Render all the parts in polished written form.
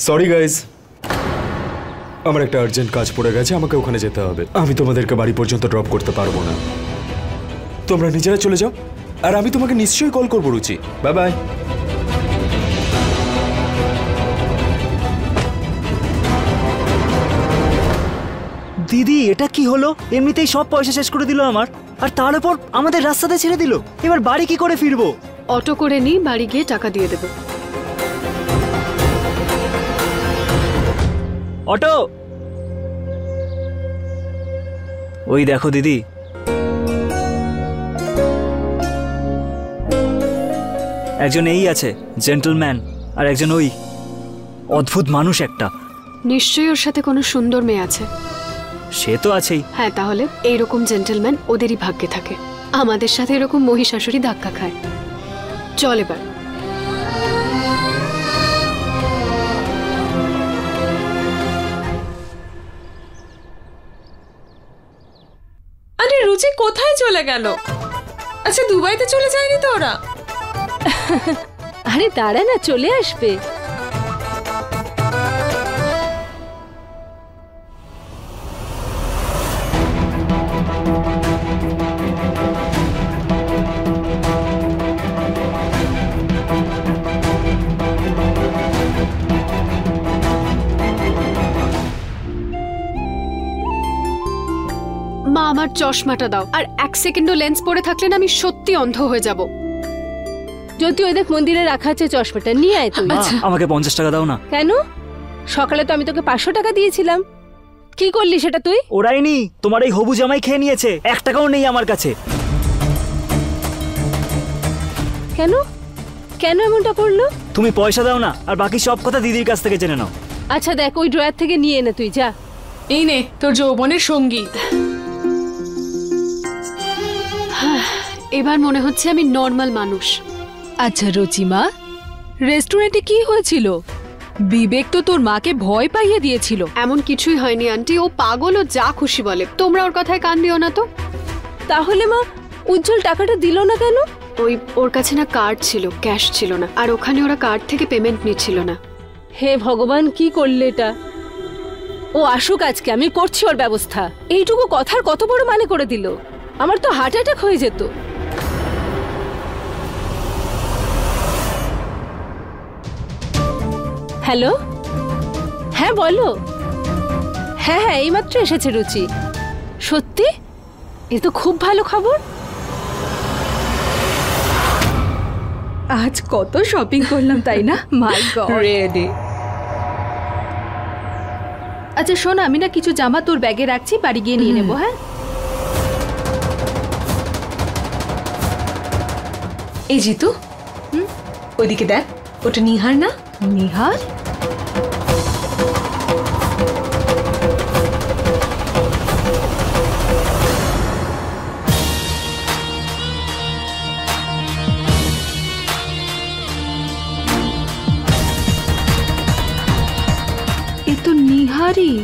Sorry guys, আমার একটা urgent কাজ পড়ে গেছে, আমাকে ওখানে যেতে হবে। আমি তোমাদেরকে বাড়ি পর্যন্ত ড্রপ করতে পারবো না, তোমরা নিজেরা চলে যাও, আর আমি তোমাকে নিশ্চয়ই কল করবো রুচি। Bye bye. দিদি এটা কি হলো? এমনিতেই সব পয়সা শেষ করে দিল আমার, আর তার উপর আমাদের রাস্তাতে ছেড়ে দিল। এবার বাড়ি কি করে ফিরবো? অটো করে নিই, বাড়ি গিয়ে টাকা দিয়ে দেবো। অটো, ওই দেখো দিদি, একজন এই আছে জেন্টলম্যান, আর একজন ওই অদ্ভুত মানুষ একটা। নিশ্চয়ই ওর সাথে কোনো সুন্দর মেয়ে আছে। সে তো আছেই। হ্যাঁ, তাহলে এইরকম জেন্টলম্যান ওদেরই ভাগ্যে থাকে। আমাদের সাথে এরকম মহিষাসুরী ধাক্কা খায়। চল এবার। আরে রুচি কোথায় চলে গেল? আচ্ছা দুবাইতে চলে যায়নি তো ওরা? আরে দাঁড়া না, চলে আসবে। মা, আমার চশমাটা দাও। আর এক সেকেন্ডও লেন্স পরে থাকলে না আমি সত্যি অন্ধ হয়ে যাব। যদি ওই দেখ মন্দিরে রাখা আছে চশমাটা, নিয়ে আয় তুই। আমাকে 50 টাকা দাও না। কেন? সকালে তো আমি তোকে 500 টাকা দিয়েছিলাম, কি করলি সেটা তুই? ওরাই নি, তোমার এই হবু জামাই খেয়ে নিয়েছে, 1 টাকাও নেই আমার কাছে। কেন কেন এমনটা করলো? তুমি পয়সা দাও না, আর বাকি সব কথা দিদির কাছ থেকে জেনে নাও। আচ্ছা দেখ, ওই ড্রয়ার থেকে নিয়ে এনে তুই যা। এই নে তোর যৌবনের সঙ্গী। এবার মনে হচ্ছে আমি নর্মাল মানুষ। আচ্ছা রচিমা, রেস্টুরেন্টে কি হয়েছিল? বিবেক তো তোর মাকে ভয় পাইয়ে দিয়েছিল। এমন কিছুই হয়নি আন্টি, ও পাগল, ও যা খুশি বলে। তোমরা ওর কথায় কান দিও না তো। তাহলে মা উজ্জ্বল টাকাটা দিল না কেন? ওর কাছে না কার্ড ছিল, ক্যাশ ছিল না, আর ওখানে ওরা কার্ড থেকে পেমেন্ট নিচ্ছিল না। হে ভগবান, কি করলে এটা? ও আসুক আজকে, আমি করছি ওর ব্যবস্থা। এইটুকু কথার কত বড় মানে করে দিল, আমার তো হার্ট অ্যাটাক হয়ে যেত। হ্যালো, হ্যাঁ বলো। হ্যাঁ হ্যাঁ, এইমাত্র এসেছে রুচি। সত্যি? এ তো খুব ভালো খবর। আজ কত শপিং করলাম তাই না? মাই গড। রেডি। আচ্ছা শোন, আমি না কিছু জামা তোর ব্যাগে রাখছি, বাড়ি গিয়ে নিয়ে নেবো। হ্যাঁ এই জিতু, ওইদিকে দেখ, ওটা নিহার না? নিহার? এ তো নিহারই।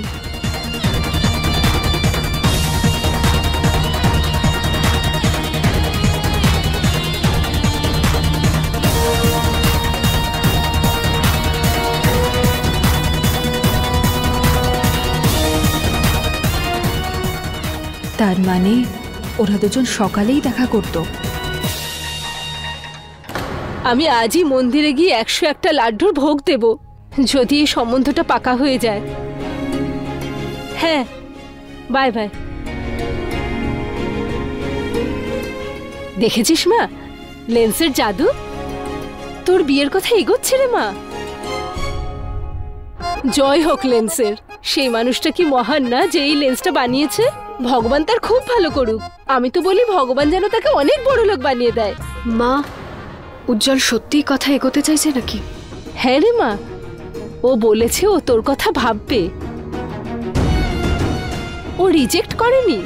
তার মানে ওরা দুজন সকালেই দেখা করতো। আমি আজই মন্দিরে গিয়ে 101টা লাড্ডুর ভোগ দেব, যদি এই সম্বন্ধটা পাকা হয়ে যায়। হ্যাঁ, বাই বাই। দেখেছিস মা, লেন্সের জাদু? তোর বিয়ের কথা এগোচ্ছে রে মা। জয় হোক লেন্সের। সেই মানুষটা কি মহান না, যে এই লেন্সটা বানিয়েছে। ভগবান তার খুব ভালো করুক। আমি তো বলি ভগবান যেন তাকে অনেক বড় লোক বানিয়ে দেয়। মা, উজ্জ্বল সত্যিই কথা এগোতে চাইছে নাকি? হ্যাঁ রে মা, ও বলেছে ও তোর কথা ভাববে। ও রিজেক্ট করেনি।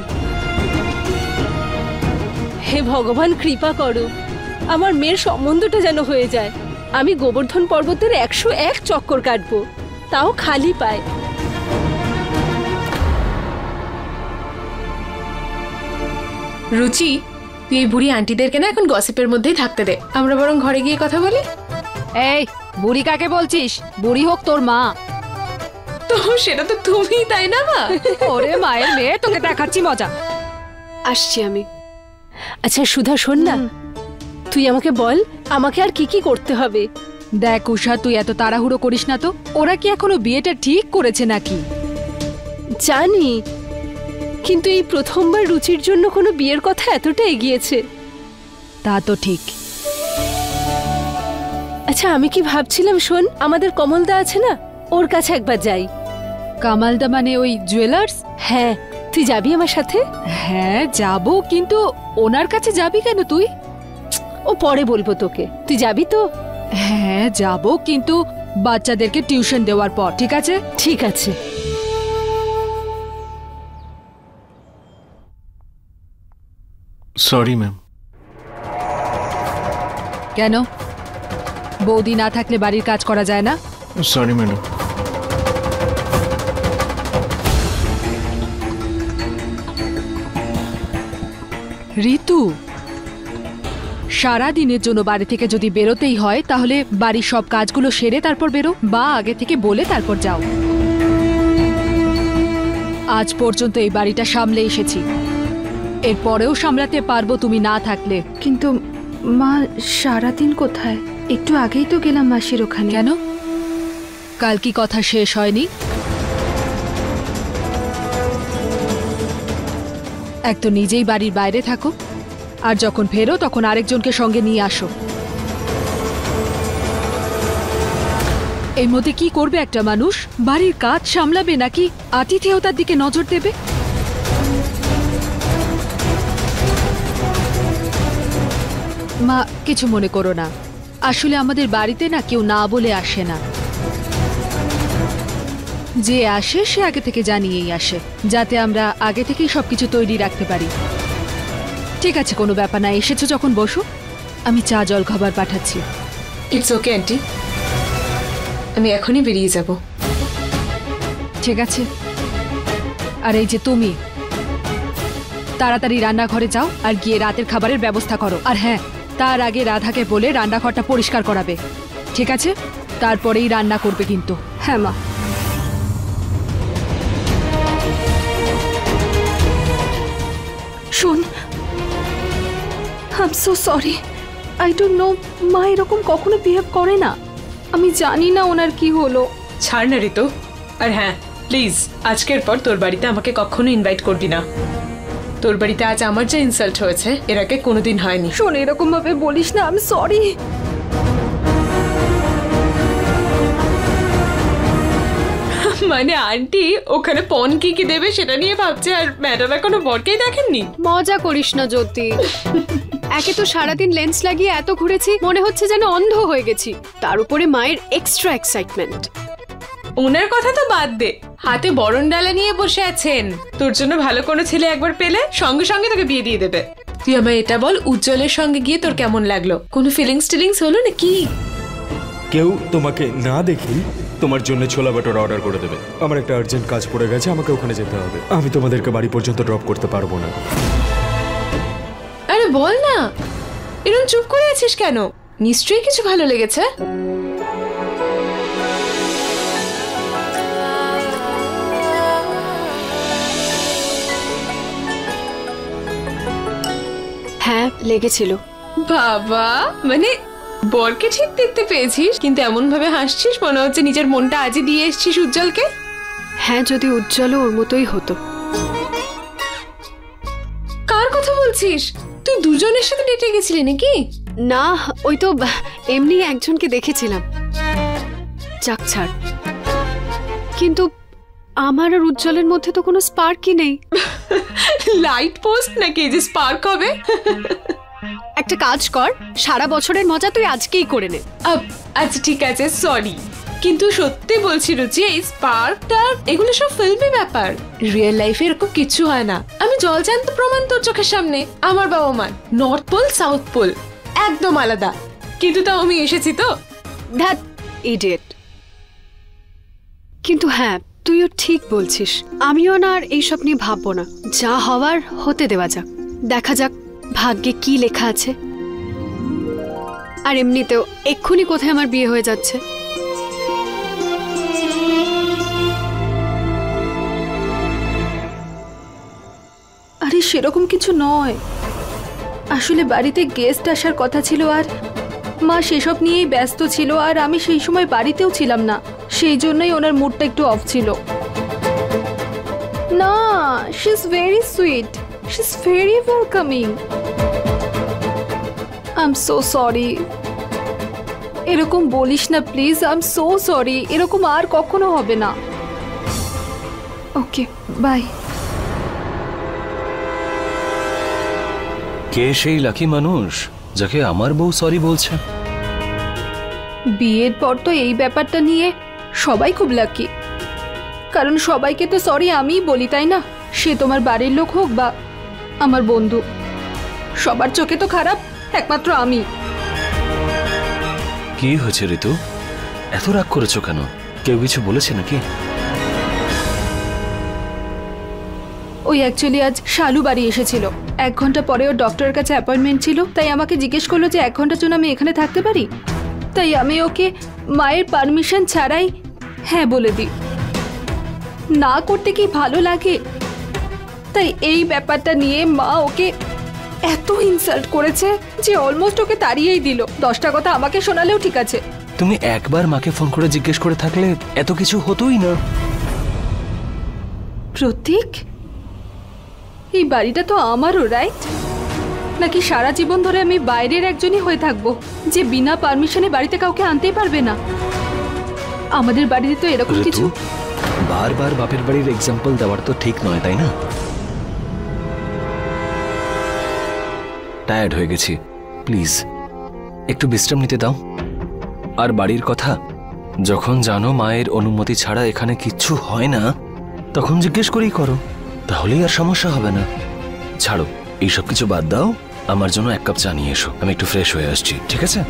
হে ভগবান, কৃপা করো, আমার মেয়ের সম্বন্ধটা যেন হয়ে যায়। আমি গোবর্ধন পর্বতের 101 চক্কর কাটবো, তাও খালি পায়। রুচি, তুই এই বুড়ি আন্টিদেরকে না এখন গসিপের মধ্যেই থাকতে দে, আমরা বরং ঘরে গিয়ে কথা বলি। এই বুড়ি কাকে বলছিস? বুড়ি হোক তোর মা। তো সেটা তো তুমি, তাই না মা? ওরে মায়ের মেয়ে, তোকে দেখাচ্ছি মজা। আসছি আমি। আচ্ছা সুধা, শোন না, তুই আমাকে বল আমাকে আর কি কি করতে হবে। দেখ উষা, তুই এত তাড়াহুড়ো করিস না তো। ওরা কি এখনো বিয়েটা ঠিক করেছে নাকি? জানি, কিন্তু এই প্রথমবার রুচির জন্য কোনো বিয়ের কথা এতটা এগিয়েছে। তা তো ঠিক। আচ্ছা আমি কি ভাবছিলাম, শোন, আমাদের কমলদা আছে না, ওর কাছে একবার যাই। কামালদা মানে ওই জুয়েলার্স? হ্যাঁ, তুই যাবি আমার সাথে? হ্যাঁ যাব, কিন্তু ওনার কাছে যাবি কেন তুই? ও পরে বলবো তোকে, তুই যাবি তো? হ্যাঁ যাব, কিন্তু বাচ্চাদেরকে টিউশন দেওয়ার পর। ঠিক আছে? ঠিক আছে। Sorry ma'am. কেন? বৌদি না থাকলে বাড়ির কাজ করা যায় না? Sorry madam. ঋতু, সারা দিনের জন্য বাড়ি থেকে যদি বেরোতেই হয় তাহলে বাড়ির সব কাজগুলো সেরে তারপর বেরো, বা আগে থেকে বলে তারপর যাও। আজ পর্যন্ত এই বাড়িটা সামলে এসেছি, এরপরেও সামলাতে পারবো তুমি না থাকলে। কিন্তু মা, সারাদিন কোথায়? একটু আগেই তো গেলাম মাসির ওখানে। কেন? কাল কি কথা শেষ হয়নি? এক তো নিজেই বাড়ির বাইরে থাকো, আর যখন ফেরো তখন আরেকজনকে সঙ্গে নিয়ে আসো। এর মধ্যে কি করবে একটা মানুষ? বাড়ির কাজ সামলাবে নাকি আতিথেয়তার দিকে নজর দেবে? মা, কিছু মনে করো না, আসলে আমাদের বাড়িতে না কেউ না বলে আসে না। যে আসে সে আগে থেকে জানিয়েই আসে, যাতে আমরা আগে থেকেই সবকিছু তৈরি রাখতে পারি। ঠিক আছে, কোনো ব্যাপার না, এসেছো যখন বসো, আমি চা জল খাবার পাঠাচ্ছি। ইটস ওকে আন্টি, আমি এখনই বেরিয়ে যাব। ঠিক আছে। আর এই যে তুমি তাড়াতাড়ি রান্নাঘরে যাও আর গিয়ে রাতের খাবারের ব্যবস্থা করো। আর হ্যাঁ, তার আগে রাধাকে বলে রান্নাঘরটা পরিষ্কার করাবে, ঠিক আছে? তারপরেই রান্না করবে কিন্তু। হ্যাঁ মা। শোন, I am so sorry, I don't know, মা এরকম কখনো বিহেভ করে না। আমি জানি না ওনার কি হলো। ছাড় না ঋতু। আর হ্যাঁ, প্লিজ আজকের পর তোর বাড়িতে আমাকে কখনো ইনভাইট করবি না। তোর বাড়িতে আজ আমার যে ইনসাল্ট হয়েছে এর আগে কোনোদিন হয়নি। শোন, এরকম ভাবে বলিস না, আই এম সরি। মানে আন্টি ওখানে পন কি কি দেবে সেটা নিয়ে ভাবছে, আর ম্যাডাম এখনো বরকেই দেখেননি। মজা করিস না জ্যোতি। একে তো সারাদিন লেন্স লাগিয়ে এত ঘুরেছি, মনে হচ্ছে যেন অন্ধ হয়ে গেছি, তার উপরে মায়ের এক্সট্রা এক্সাইটমেন্ট। ওনার কথা তো বাদ দে, হাতে বরণ ডালা নিয়ে বসে আছেন। তোর জন্য ভালো কোনো ছেলে একবার পেলে সঙ্গে সঙ্গে তোকে বিয়ে দিয়ে দেবে। তুই আমায় এটা বল, উজ্জ্বলের সঙ্গে গিয়ে তোর কেমন লাগলো? কোনো ফিলিংস হলো নাকি? কেউ তোমাকে না দেখেই তোমার জন্য ছোলা বাটোরা অর্ডার করে দেবে। আমার একটা আর্জেন্ট কাজ পড়ে গেছে, আমাকে ওখানে যেতে হবে। আমি তোমাদেরকে বাড়ি পর্যন্ত ড্রপ করতে পারবো না। আরে বল না, এরকম চুপ করে আছিস কেন? নিশ্চয়ই কিছু ভালো লেগেছে। হ্যাঁ, লেগেছিল। বাবা, মানে বরকে ঠিক দেখতে পেয়েছিস, কিন্তু এমন ভাবে হাসছিস মনে হচ্ছে নিজের মনটা আজই দিয়ে এসেছিস উজ্জ্বলকে। হ্যাঁ, যদি উজ্জ্বল ওর মতোই হতো। কার কথা বলছিস? তুই দুজনের সাথে ডেটে গেছিলি নাকি? না, ওই তো এমনি একজনকে দেখেছিলাম। যাক ছাড়, কিন্তু আমার আর উজ্জ্বলের মধ্যে তো কোনো স্পার্কই নেই। লাইট পোস্ট নাকি যে স্পার্ক হবে? একটা কাজ কর, সারা বছরের মজা তুই আজকেই করে নে। আচ্ছা ঠিক আছে, সরি, কিন্তু সত্যি বলছি রুচি, এই স্পার্কটা এগুলো সব ফিল্মি ব্যাপার, রিয়েল লাইফে এরকম কিছু হয় না। আমি জলজান্ত প্রমাণ তোর চোখের সামনে। আমার বাবা মা নর্থ পোল সাউথ পোল একদম আলাদা, কিন্তু তাও আমি এসেছি তো। That idiot. কিন্তু হ্যাঁ, তুইও ঠিক বলছিস, আমিও না আর এইসব নিয়ে ভাববো না, যা হওয়ার হতে দেওয়া যাক। দেখা যাক ভাগ্যে কি লেখা আছে। আর এমনিতেও এক্ষুনি কোথায় আমার বিয়ে হয়ে যাচ্ছে। আরে সেরকম কিছু নয়, আসলে বাড়িতে গেস্ট আসার কথা ছিল আর মা সেসব নিয়েই ব্যস্ত ছিল, আর আমি সেই সময় বাড়িতেও ছিলাম না, সেই জন্যই ওনার মুডটা একটু অফ ছিল। না, she is very sweet, she is very welcoming. I am so sorry. এরকম বলিস না please, I am so sorry. এরকম আর কখনো হবে না। ওকে, বাই। কে সেই লাকি মানুষ যাকে আমার বউ সরি বলছে? বিয়ের পর তো এই ব্যাপারটা নিয়ে সবাই খুব লাকি, কারণ সবাইকে তো সরি আমিই বলি, তাই না? সে তোমার বাড়ির লোক হোক বা আমার বন্ধু, সবার চোখে তো খারাপ একমাত্র আমি। কি হয়েছে ঋতু, এত রাগ করেছো কেন? কেউ কিছু বলেছে নাকি? ওই অ্যাকচুয়ালি আজ শালু বাড়ি এসেছিল, 1 ঘন্টা পরে ওর ডক্টরের কাছে অ্যাপয়েন্টমেন্ট ছিল, তাই আমাকে জিজ্ঞেস করলো যে 1 ঘন্টার জন্য আমি এখানে থাকতে পারি। তাই আমি ওকে মায়ের পারমিশন ছাড়াই হ্যাঁ বলে দিই। না করতে কি ভালো লাগে? তাই এই ব্যাপারটা নিয়ে মা ওকে এত ইনসাল্ট করেছে যে অলমোস্ট ওকে তাড়িয়েই দিল। 10টা কথা আমাকে শোনালেও ঠিক আছে। তুমি একবার মাকে ফোন করে জিজ্ঞেস করে থাকলে এত কিছু হতোই না। প্রতীক, এই বাড়িটা তো আমারও, রাইট? নাকি সারা জীবন ধরে আমি বাইরের একজনই হয়ে থাকবো যে বিনা পারমিশনে বাড়িতে কাউকে আনতেই পারবে না? আমাদের বাড়িতে তো এরকম কিছু। বারবার বাপের বাড়ির এক্সাম্পল দেওয়ার তো ঠিক নয়, তাই না? টায়ার্ড হয়ে গেছি, প্লিজ একটু বিশ্রাম নিতে দাও। আর বাড়ির কথা, যখন জানো মায়ের অনুমতি ছাড়া এখানে কিচ্ছু হয় না, তখন জিজ্ঞেস করেই করো, তাহলেই আর সমস্যা হবে না। ছাড়ো, এইসব কিছু বাদ দাও, আমার জন্য 1 কাপ চা নিয়ে এসো, আমি একটু ফ্রেশ হয়ে আসছি, ঠিক আছে?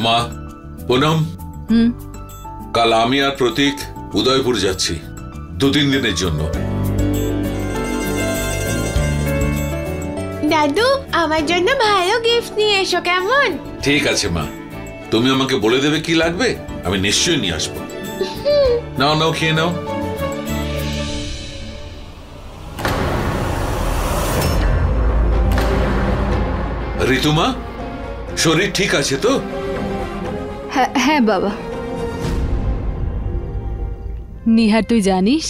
মা, পুনম, কাল আমি আর প্রতীক উদয়পুর যাচ্ছি 2-3 দিনের জন্য। দাদু, আমার জন্য ভালো গিফট নিয়ে এসো, কেমন? ঠিক আছে মা, তুমি আমাকে বলে দেবে কি লাগবে, আমি নিশ্চয়ই নিয়ে আসবো। নাও নাও, খেয়ে নাও। ঋতুমা, শরীর ঠিক আছে তো? হ্যাঁ বাবা। নিহার, তুই জানিস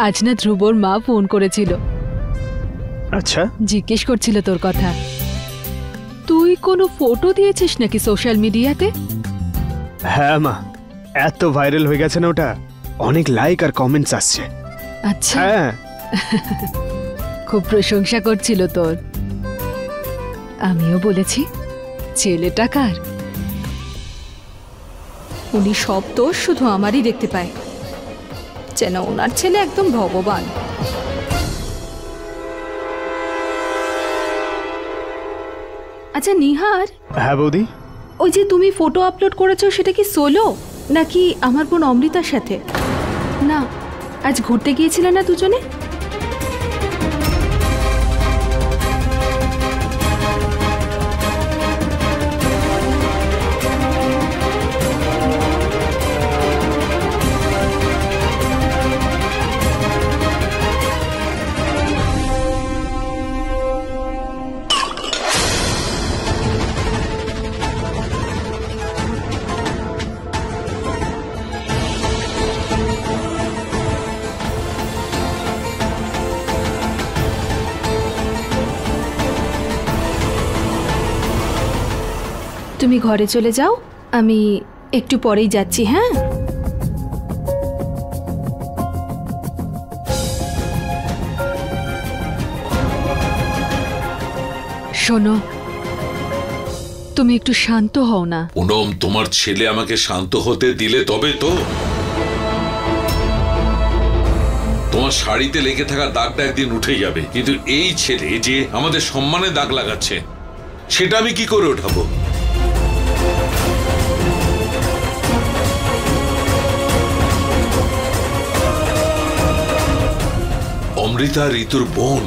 আজ না ধ্রুবর মা ফোন করেছিল। আচ্ছা, জিজ্ঞেস করছিল তোর কথা। তুই কোনো ফটো দিয়েছিস নাকি সোশ্যাল মিডিয়াতে? হ্যাঁ মা, এত ভাইরাল হয়ে গেছে না ওটা, অনেক লাইক আর কমেন্টস আসছে। আচ্ছা, হ্যাঁ, খুব প্রশংসা করছিল তোর। আমিও বলেছি ছেলেটা কার। উনি সব দোষ শুধু আমারই দেখতে পায়, যেন ওনার ছেলে একদম ভগবান। আচ্ছা নিহার। হ্যাঁ বৌদি। ওই যে তুমি ফটো আপলোড করেছো, সেটা কি সোলো নাকি আমার বোন অমৃতার সাথে? না, আজ ঘুরতে গিয়েছিলে না দুজনে? তুমি ঘরে চলে যাও, আমি একটু পরেই যাচ্ছি। হ্যাঁ, শোনো, তুমি একটু শান্ত হও না। পুনম, তোমার ছেলে আমাকে শান্ত হতে দিলে তবে তো। তোমার শাড়িতে লেগে থাকা দাগটা একদিন উঠে যাবে, কিন্তু এই ছেলে যে আমাদের সম্মানে দাগ লাগাচ্ছে, সেটা আমি কি করে ওঠাবো? অমৃতা ঋতুর বোন,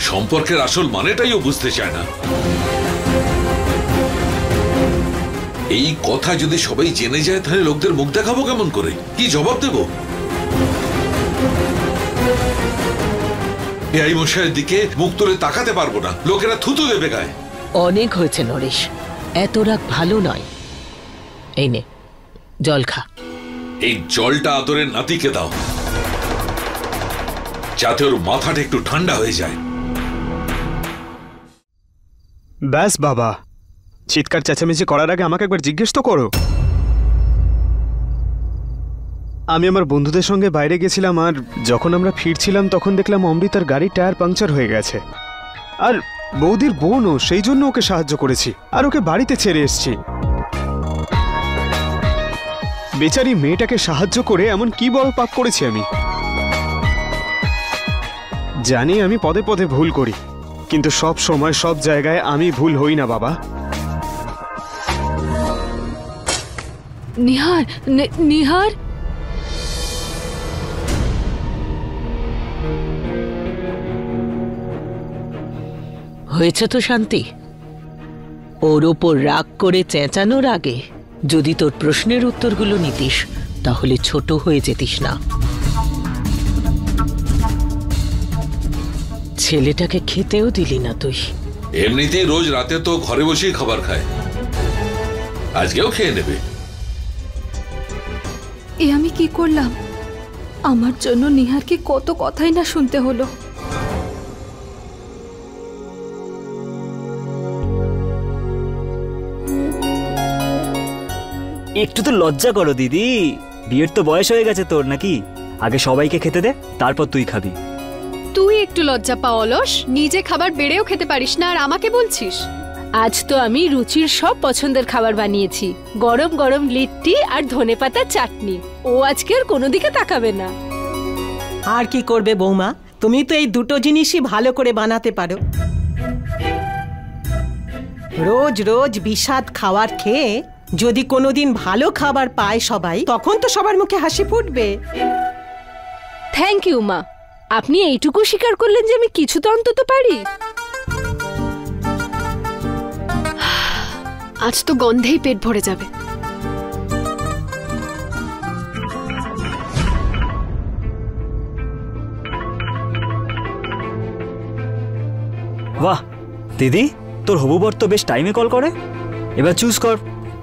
সম্পর্কের আসল মানেটাই ও বুঝতে চায় না। এই কথা যদি সবাই জেনে যায় তাহলে লোকদের মুখ দেখাবো কেমন করে? কি জবাব দেব? এই মশাইয়ের দিকে মুখ তুলে তাকাতে পারবো না, লোকেরা থুতু দেবে গায়ে। অনেক হয়েছে নরেশ, এত রাগ ভালো নয়। এই নে জল খা। এই জলটা আদরের নাতিকে দাও, যাতে ওর মাথাটা একটু ঠান্ডা হয়ে যায়। ব্যাস বাবা, চিৎকার চেঁচামেচি করার আগে আমাকে একবার জিজ্ঞেস তো করো। আমি আমার বন্ধুদের সঙ্গে বাইরে গেছিলাম, আর যখন আমরা ফিরছিলাম তখন দেখলাম অমৃতার গাড়ির টায়ার পাংচার হয়ে গেছে। আর বৌদির বোনও, সেই জন্য ওকে সাহায্য করেছি আর ওকে বাড়িতে ছেড়ে এসেছি। বেচারি মেয়েটাকে সাহায্য করে এমন কি বড় পাপ করেছি আমি? জানি আমি পদে পদে ভুল করি, কিন্তু সব সময় সব জায়গায় আমি ভুল হই না বাবা। নিহার, নিহার, হয়েছে তো শান্তি। ওর ওপর রাগ করে চেঁচানোর আগে যদি তোর প্রশ্নের উত্তরগুলো নিতিস তাহলে ছোট হয়ে যেতিস না। ছেলেটাকে খেতেও দিলি না তুই। এমনিতেই রোজ রাতে তো ঘরে বসেই খাবার খায়, আজকেও খেয়ে নেবে। এ আমি কি করলাম? আমার জন্য নিহারকে কত কথাই না শুনতে হলো। একটু তো লজ্জা করো দিদি, বিয়ের তো বয়স হয়ে গেছে তোর নাকি? আগে সবাইকে খেতে দে, তারপর তুই খাবি। তুই একটু লজ্জা পা অলস, নিজে খাবার বেড়েও খেতে পারিস না আর আমাকে বলছিস? আজ তো আমি রুচির সব পছন্দের খাবার বানিয়েছি, গরম গরম লিট্টি আর ধনেপাতার চাটনি। ও আজকে আর কোনো দিকে তাকাবে না। আর কি করবে বৌমা, তুমি তো এই দুটো জিনিসই ভালো করে বানাতে পারো। রোজ রোজ বিষাদ খাবার খেয়ে যদি কোনোদিন ভালো খাবার পায় সবাই, তখন তো সবার মুখে হাসি ফুটবে। থ্যাংক ইউ মা, আপনি এইটুকু স্বীকার করলেন যে আমি কিছু তো অন্তত পারি। আজ তো গন্ধেই পেট ভরে যাবে। বাহ দিদি, তোর হবু বর তো বেশ টাইমে কল করে। এবার চুজ কর,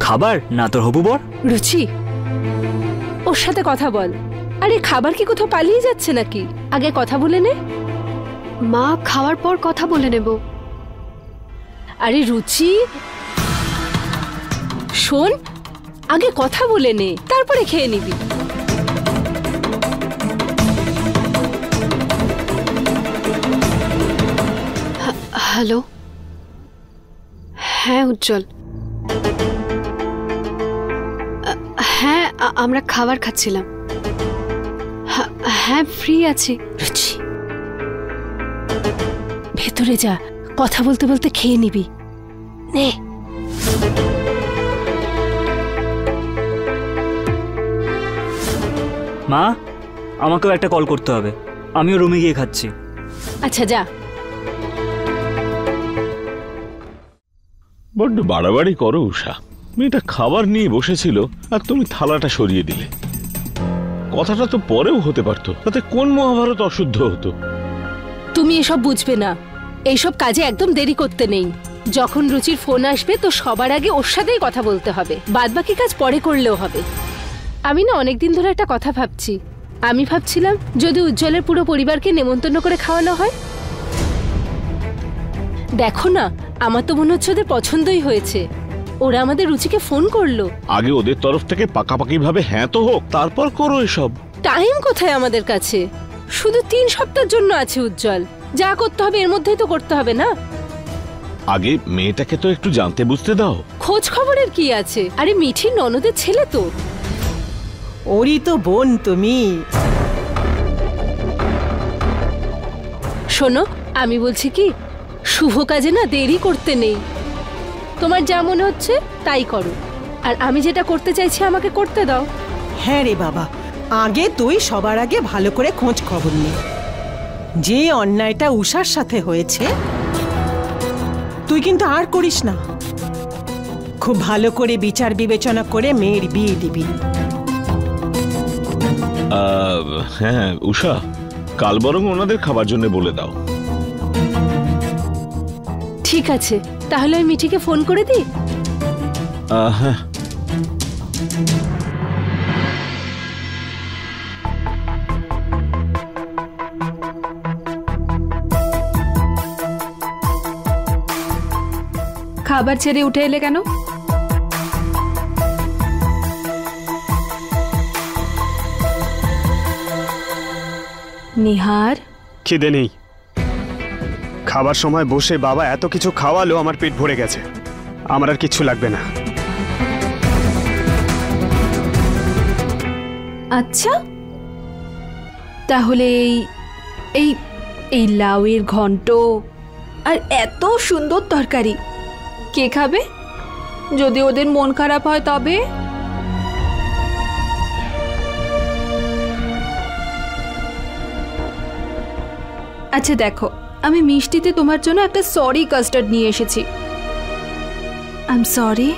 খাবার না তোর হবু বর। রুচি, ওর সাথে কথা বল। আরে খাবার কি কোথাও পালিয়ে যাচ্ছে নাকি? আগে কথা বলে নে। মা, খাওয়ার পর কথা বলে নেব। আরে রুচি শোন, আগে কথা বলে নে, তারপরে খেয়ে নিবি। হ্যালো। হ্যাঁ উজ্জ্বল, হ্যাঁ আমরা খাবার খাচ্ছিলাম। হ্যাঁ ফ্রি আছি। রুচি, ভেতরে যা, কথা বলতে বলতে খেয়ে নিবি। নে। মা, আমাকেও একটা কল করতে হবে, আমিও রুমে গিয়ে খাচ্ছি। আচ্ছা যা। বড্ড বাড়াবাড়ি করো উষা। মেয়েটা খাবার নিয়ে বসেছিল আর তুমি থালাটা সরিয়ে দিলে। কথাটা তো পরেও হতে পারতো, তাতে কোন মহাভারত অশুদ্ধ হতো? তুমি এসব বুঝবে না, এইসব কাজে একদম দেরি করতে নেই। যখন রুচির ফোন আসবে তো সবার আগে ওর সাথেই কথা বলতে হবে, বাদ বাকি কাজ পরে করলেও হবে। আমি না অনেকদিন ধরে একটা কথা ভাবছি। আমি ভাবছিলাম যদি উজ্জ্বলের পুরো পরিবারকে নেমন্তন্ন করে খাওয়ানো হয়। দেখো না, আমার তো মনে হচ্ছে ওদের পছন্দই হয়েছে। ওরা আমাদের রুচিকে ফোন করলো। আগে ওদের তরফ থেকে পাকাপাকি ভাবে হ্যাঁ তো হোক, তারপর করো এসব। টাইম কোথায় আমাদের কাছে? শুধু 3 সপ্তাহের জন্য আছে উজ্জ্বল। যা করতে হবে এর মধ্যেই তো করতে হবে না? আগে মেয়েটাকে তো একটু জানতে বুঝতে দাও। খোঁজ খবরের কি আছে? আরে মিঠির ননদের ছেলে তো। ওরই তো বোন তুমি। শোনো, আমি বলছি কি, শুভ কাজে না দেরি করতে নেই। তোমার যা মনে হচ্ছে তাই করো, আর আমি যেটা করতে চাইছি আমাকে করতে দাও। হ্যাঁ রে বাবা, আগে তুই সবার আগে ভালো করে খোঁজ খবর নে। যে অন্যায়টা উষার সাথে হয়েছে তুই কিন্তু আর করিস না। খুব ভালো করে বিচার বিবেচনা করে মেয়ের বিয়ে দিবি। হ্যাঁ উষা, কাল বরং ওনাদের খাবার জন্য বলে দাও। ঠিক আছে, তাহলে আমি মিঠিকে ফোন করে দিই। হ্যাঁ। খাবার ছেড়ে উঠে এলে কেন? নিহার, খিদে নেই। খাবার সময় বসে বাবা এত কিছু খাওয়ালো, আমার পেট ভরে গেছে, আমার আর কিচ্ছু লাগবে না। আচ্ছা, তাহলে এই এই লাউয়ের ঘন্ট আর এত সুন্দর তরকারি কে খাবে? যদি ওদের মন খারাপ হয় তবে? আচ্ছা দেখো, আমি মিষ্টিতে তোমার জন্য একটা সরি কাস্টার্ড নিয়ে এসেছি। I am sorry.